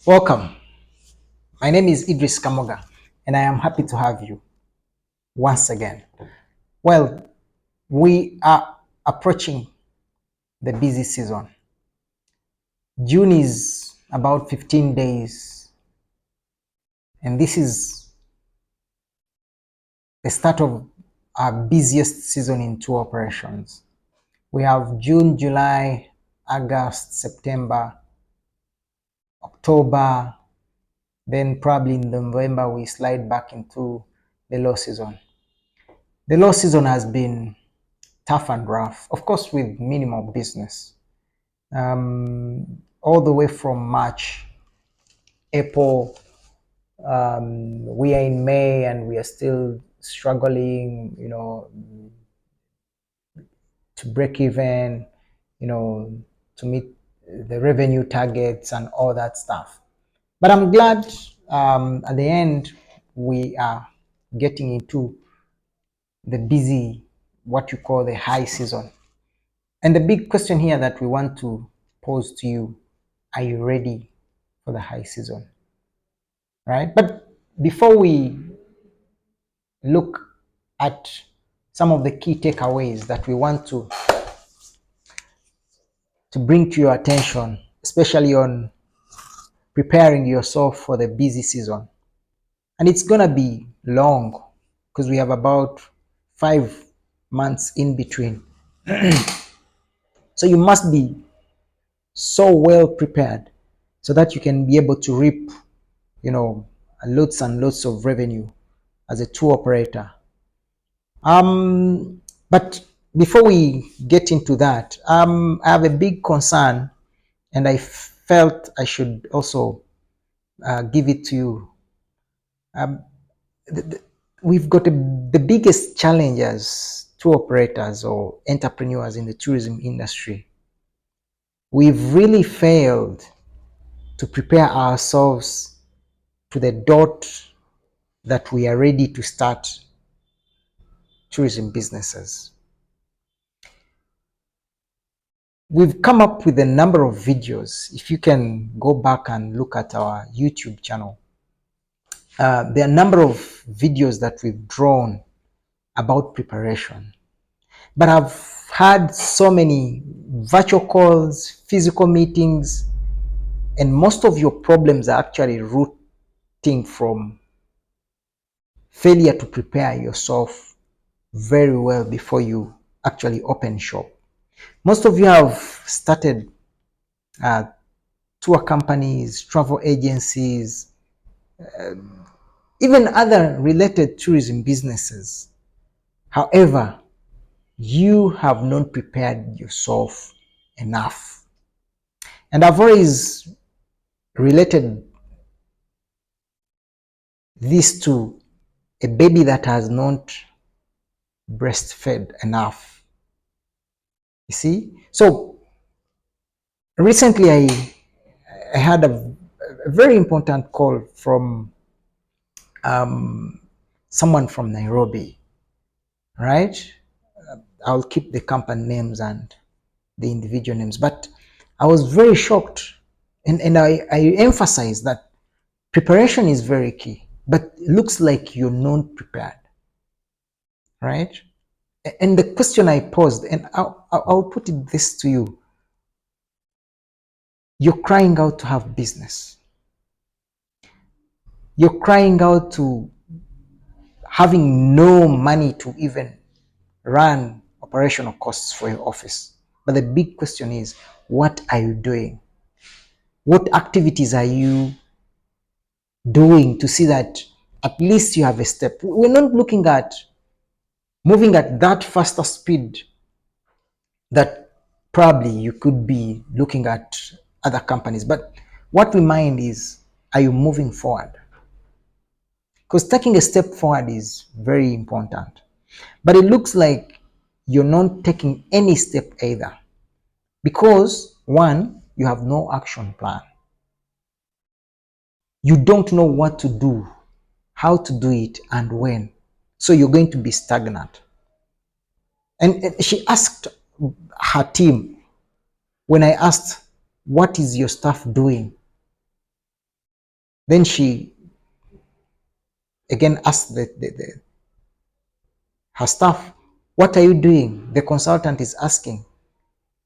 Welcome. My name is Idris Kamoga, and I am happy to have you once again. Well, we are approaching the busy season. June is about 15 days, and this is the start of our busiest season in tour operations. We have June, July, August, September, October, then probably in November we slide back into the low season. The low season has been tough and rough, of course, with minimal business. All the way from March, April, we are in May and we are still struggling, to break even, to meet the revenue targets and all that stuff. But I'm glad at the end we are getting into the busy, what you call the high season. And the big question here that we want to pose to you, are you ready for the high season? Right? But before we look at some of the key takeaways that we want to bring to your attention, especially on preparing yourself for the busy season. And it's going to be long because we have about 5 months in between. So you must be so well prepared so that you can be able to reap, loads and loads of revenue as a tour operator. But before we get into that, I have a big concern, and I felt I should also give it to you. We've got the biggest challenge as tour operators or entrepreneurs in the tourism industry. We've really failed to prepare ourselves to the dot that we are ready to start tourism businesses. We've come up with a number of videos. If you can go back and look at our YouTube channel, there are a number of videos that we've drawn about preparation. But I've had so many virtual calls, physical meetings, and most of your problems are actually rooting from failure to prepare yourself very well before you actually open shop. Most of you have started tour companies, travel agencies, even other related tourism businesses. However, you have not prepared yourself enough. And I've always related this to a baby that has not breastfed enough. You see? So recently I had a very important call from someone from Nairobi, right? I'll keep the company names and the individual names, but I was very shocked, and I emphasize that preparation is very key, but it looks like you're not prepared, right? And the question I posed, and I'll put it this to you: you're crying out to have business, you're crying out to having no money to even run operational costs for your office. But the big question is, what are you doing? What activities are you doing to see that at least you have a step? We're not looking at moving at that faster speed that probably you could be looking at other companies. But what we mind is, are you moving forward? Because taking a step forward is very important. But it looks like you're not taking any step either. Because one, you have no action plan. You don't know what to do, how to do it, and when. So you're going to be stagnant. And she asked her team, when I asked, what is your staff doing? Then she again asked her staff, what are you doing? The consultant is asking.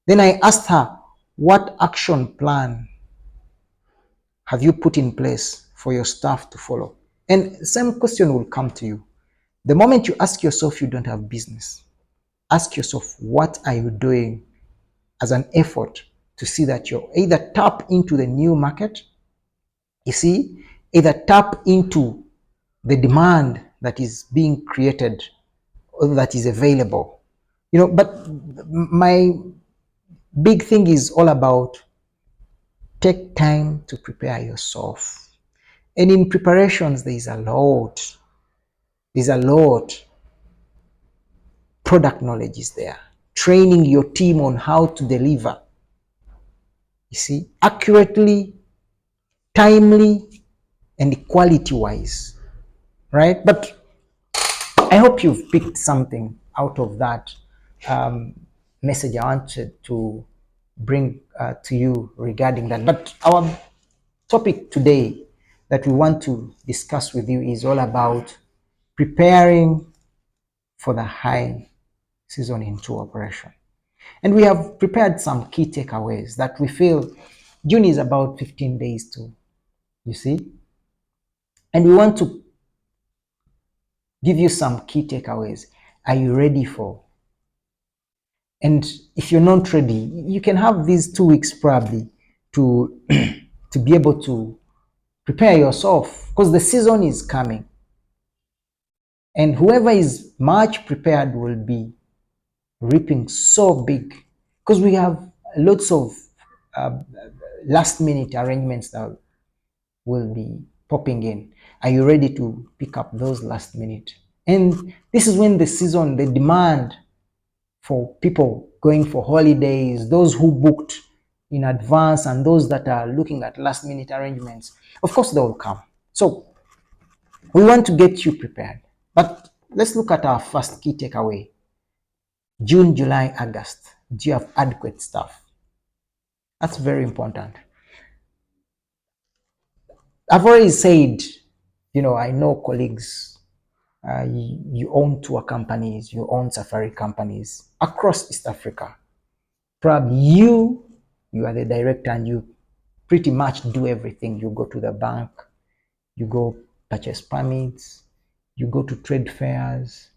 Then I asked her, what action plan have you put in place for your staff to follow? And same question will come to you. The moment you ask yourself you don't have business, ask yourself, what are you doing as an effort to see that you either tap into the new market, you see, either tap into the demand that is being created or that is available. But my big thing is all about take time to prepare yourself. And in preparations, there's a lot. There's a lot. Product knowledge is there. Training your team on how to deliver, you see, accurately, timely, and quality-wise, right? But I hope you've picked something out of that message I wanted to bring to you regarding that. But our topic today that we want to discuss with you is all about preparing for the high season in tour operation. And we have prepared some key takeaways that we feel June is about 15 days to, you see, and we want to give you some key takeaways. Are you ready for? And if you're not ready, you can have these 2 weeks probably to to be able to prepare yourself, because the season is coming. And whoever is much prepared will be reaping so big, because we have lots of uh, last minute arrangements that will be popping in. Are you ready to pick up those last minute? And this is when the season, the demand for people going for holidays, those who booked in advance and those that are looking at last minute arrangements, of course they will come. So we want to get you prepared. But let's look at our first key takeaway. June, July, August. Do you have adequate staff? That's very important. I've already said, I know colleagues, you own tour companies, you own safari companies across East Africa. Probably you are the director and you pretty much do everything. You go to the bank, you go purchase permits, you go to trade fairs,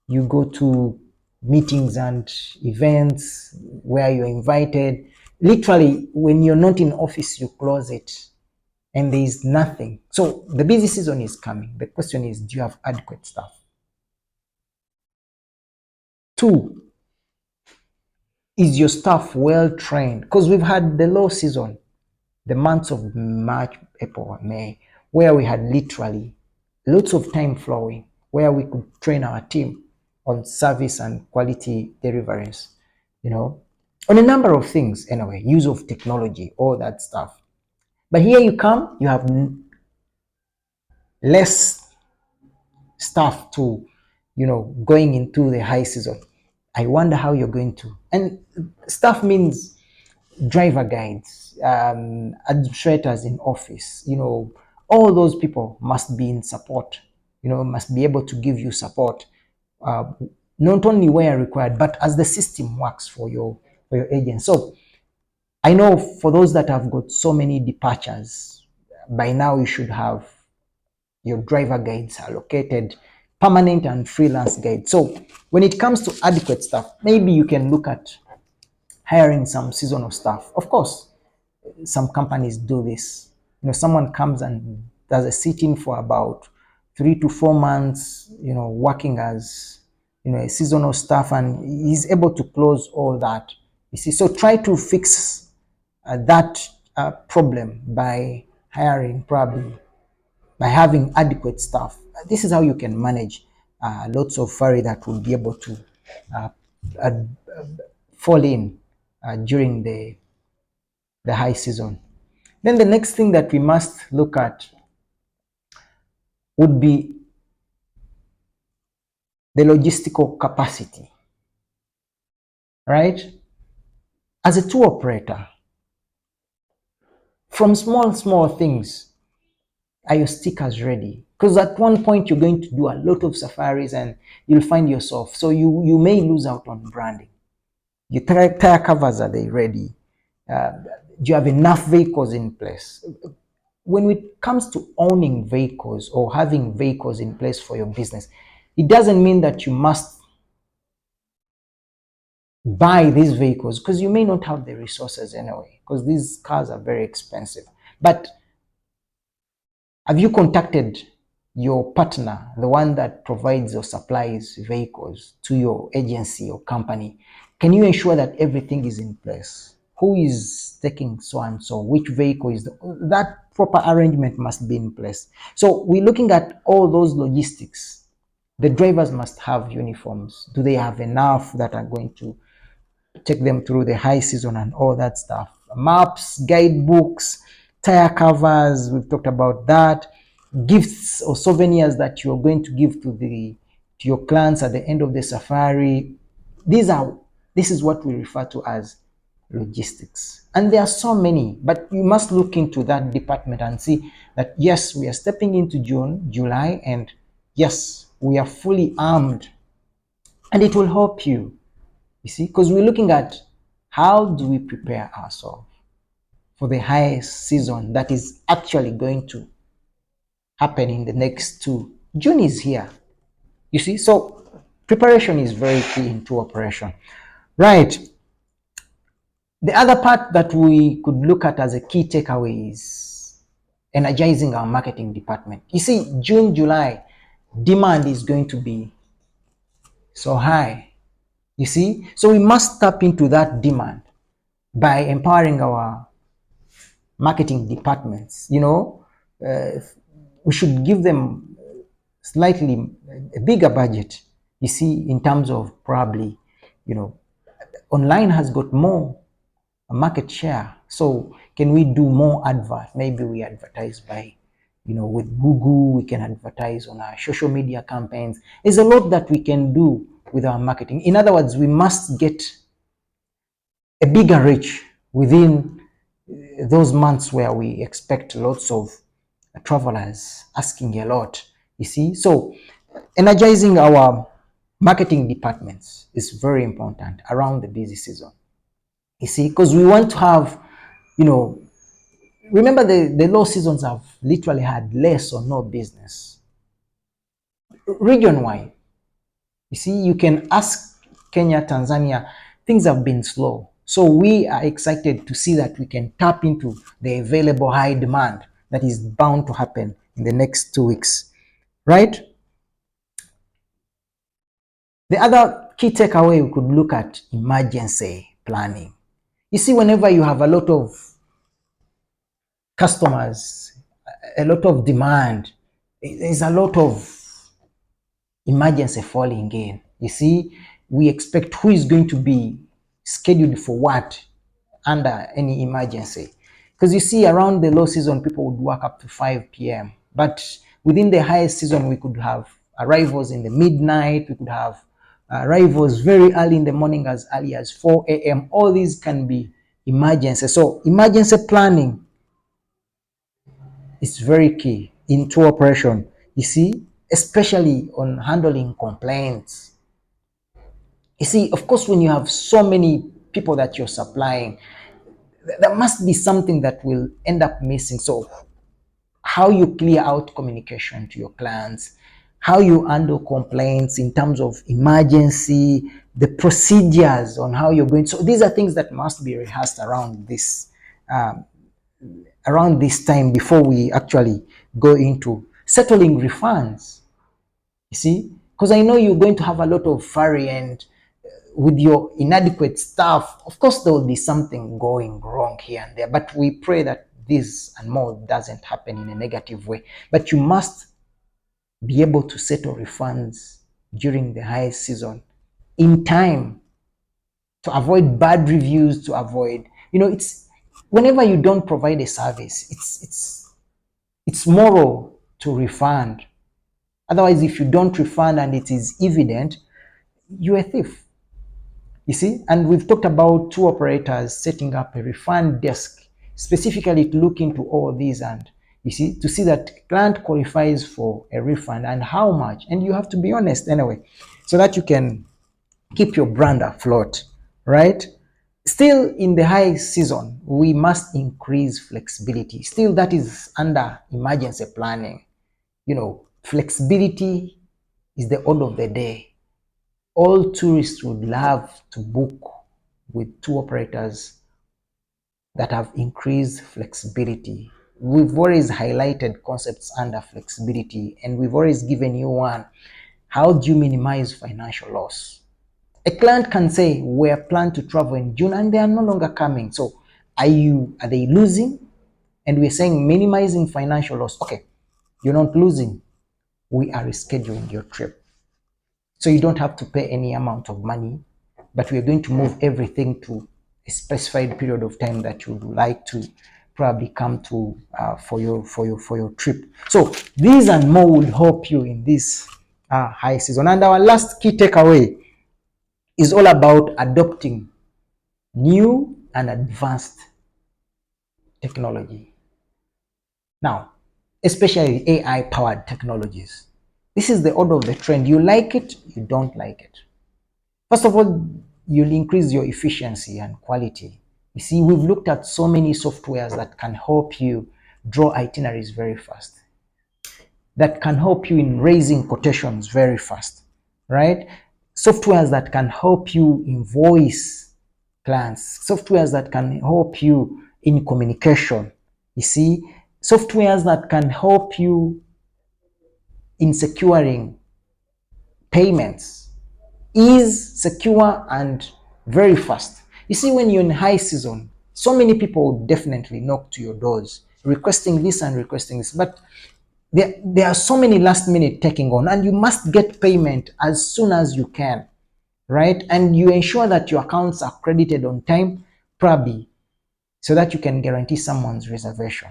you go to meetings and events where you're invited. Literally, when you're not in office, you close it and there is nothing. So the busy season is coming. The question is, do you have adequate staff? 2, is your staff well trained? Because we've had the low season, the months of March, April, May, where we had literally lots of time flowing, where we could train our team on service and quality deliveries, on a number of things anyway, use of technology, all that stuff. But here you come, you have less staff to, going into the high season. I wonder how you're going to. And staff means driver guides, administrators in office, all those people must be in support, must be able to give you support, uh, not only where required, but as the system works for your agent. So I know for those that have got so many departures, by now you should have your driver guides allocated, permanent and freelance guides. So when it comes to adequate staff, maybe you can look at hiring some seasonal staff. Of course, some companies do this. Someone comes and does a sit-in for about 3 to 4 months, working as, a seasonal staff, and he's able to close all that. You see, so try to fix that problem by hiring, probably by having adequate staff. This is how you can manage lots of ferry that will be able to uh, uh, fall in during the high season. Then the next thing that we must look at would be the logistical capacity, right? As a tour operator, from small things, Are your stickers ready? Because at one point you're going to do a lot of safaris and you'll find yourself. So you may lose out on branding. Your tire covers, are they ready? Do you have enough vehicles in place? When it comes to owning vehicles or having vehicles in place for your business, it doesn't mean that you must buy these vehicles, because you may not have the resources anyway, because these cars are very expensive. But have you contacted your partner, the one that provides or supplies vehicles to your agency or company? Can you ensure that everything is in place? Who is taking so and so? Which vehicle is that proper arrangement must be in place. So we're looking at all those logistics. The drivers must have uniforms. Do they have enough that are going to take them through the high season and all that stuff? Maps, guidebooks, tire covers, we've talked about that. Gifts or souvenirs that you're going to give to your clients at the end of the safari. This is what we refer to as logistics. And there are so many, but you must look into that department and see that yes, we are stepping into June, July, and yes, we are fully armed, and it will help you see, because we're looking at how do we prepare ourselves for the high season that is actually going to happen in the next two. June is here, you see, so preparation is very key into operation. Right. The other part that we could look at as a key takeaway is energizing our marketing department. You see, June, July, demand is going to be so high. You see, so we must tap into that demand by empowering our marketing departments. We should give them slightly a bigger budget, you see, in terms of probably, online has got more market share. So can we do more advert? Maybe we advertise by, with Google, we can advertise on our social media campaigns. There's a lot that we can do with our marketing. In other words, we must get a bigger reach within those months where we expect lots of travelers asking a lot, you see. So energizing our marketing departments is very important around the busy season, you see, because we want to have, remember the low seasons have literally had less or no business region wide. You see, you can ask Kenya, Tanzania, things have been slow. So we are excited to see that we can tap into the available high demand that is bound to happen in the next 2 weeks, right? The other key takeaway we could look at emergency planning. You see, whenever you have a lot of customers, a lot of demand, there's a lot of emergency falling in. You see, we expect who is going to be scheduled for what under any emergency. Because you see, around the low season, people would work up to 5 p.m. But within the high season, we could have arrivals in the midnight. We could have arrivals very early in the morning, as early as 4 a.m. All these can be emergency. So emergency planning is very key into operation, you see, especially on handling complaints. You see, of course, when you have so many people that you're supplying, there must be something that will end up missing. So how you clear out communication to your clients, how you handle complaints in terms of emergency, the procedures on how you're going. So these are things that must be rehearsed um, around this time before we actually go into settling refunds. You see, because I know you're going to have a lot of furry, and with your inadequate staff, of course, there will be something going wrong here and there, but we pray that this and more doesn't happen in a negative way. But you must be able to settle refunds during the high season in time to avoid bad reviews, to avoid, it's whenever you don't provide a service, it's moral to refund. Otherwise, if you don't refund and it is evident, you're a thief. You see, and we've talked about tour operators setting up a refund desk specifically to look into all these and, You see, to see that client qualifies for a refund and how much. And you have to be honest anyway, so that you can keep your brand afloat, right? Still in the high season, we must increase flexibility. Still, that is under emergency planning. Flexibility is the order of the day. All tourists would love to book with tour operators that have increased flexibility. We've always highlighted concepts under flexibility, and we've always given you one. How do you minimize financial loss? A client can say, we're planned to travel in June and they are no longer coming. So are they losing? And we're saying minimizing financial loss. Okay, you're not losing. We are rescheduling your trip. So you don't have to pay any amount of money, but we're going to move everything to a specified period of time that you would like to probably come to for your trip. So these and more will help you in this high season. And our last key takeaway is all about adopting new and advanced technology. Now, especially AI powered technologies. This is the order of the trend. You like it, you don't like it. First of all, you'll increase your efficiency and quality. You see, we've looked at so many softwares that can help you draw itineraries very fast, that can help you in raising quotations very fast, right? Softwares that can help you invoice clients, softwares that can help you in communication. You see, softwares that can help you in securing payments is secure and very fast. You see, when you're in high season, so many people will definitely knock to your doors requesting this and requesting this, but there are so many last minute taking on, and you must get payment as soon as you can, right? And you ensure that your accounts are credited on time, probably, so that you can guarantee someone's reservation.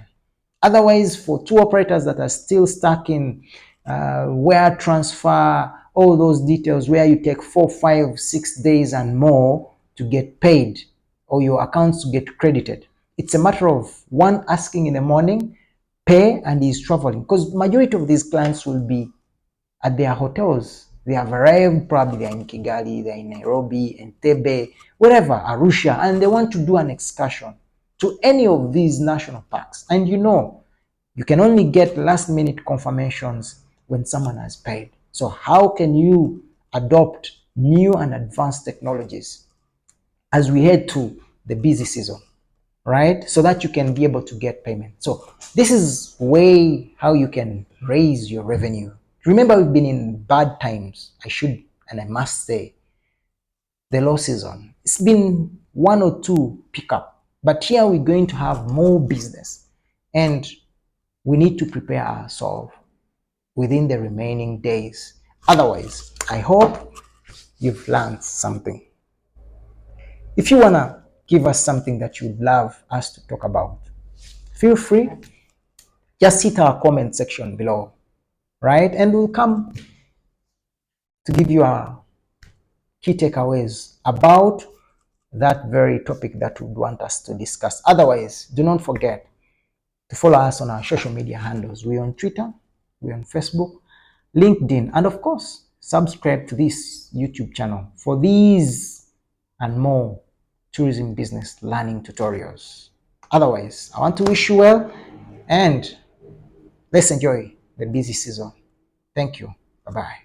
Otherwise, for tour operators that are still stuck in wire transfer, all those details where you take 4, 5, 6 days and more to get paid or your accounts to get credited, it's a matter of one asking in the morning, pay, and he's traveling. Because majority of these clients will be at their hotels. They have arrived, probably they're in Kigali, they're in Nairobi, Entebbe, wherever, Arusha, and they want to do an excursion to any of these national parks. And you can only get last minute confirmations when someone has paid. So how can you adopt new and advanced technologies as we head to the busy season, right? So that you can be able to get payment. So this is way how you can raise your revenue. Remember, we've been in bad times. I must say, the low season. It's been one or two pickup, but here we're going to have more business, and we need to prepare ourselves within the remaining days. Otherwise, I hope you've learned something. If you wanna give us something that you'd love us to talk about, feel free. Just hit our comment section below, right? And we'll come to give you our key takeaways about that very topic that we want us to discuss. Otherwise, do not forget to follow us on our social media handles. We're on Twitter, we're on Facebook, LinkedIn, and of course, subscribe to this YouTube channel for these and more tourism business learning tutorials. Otherwise, I want to wish you well, and let's enjoy the busy season. Thank you. Bye-bye.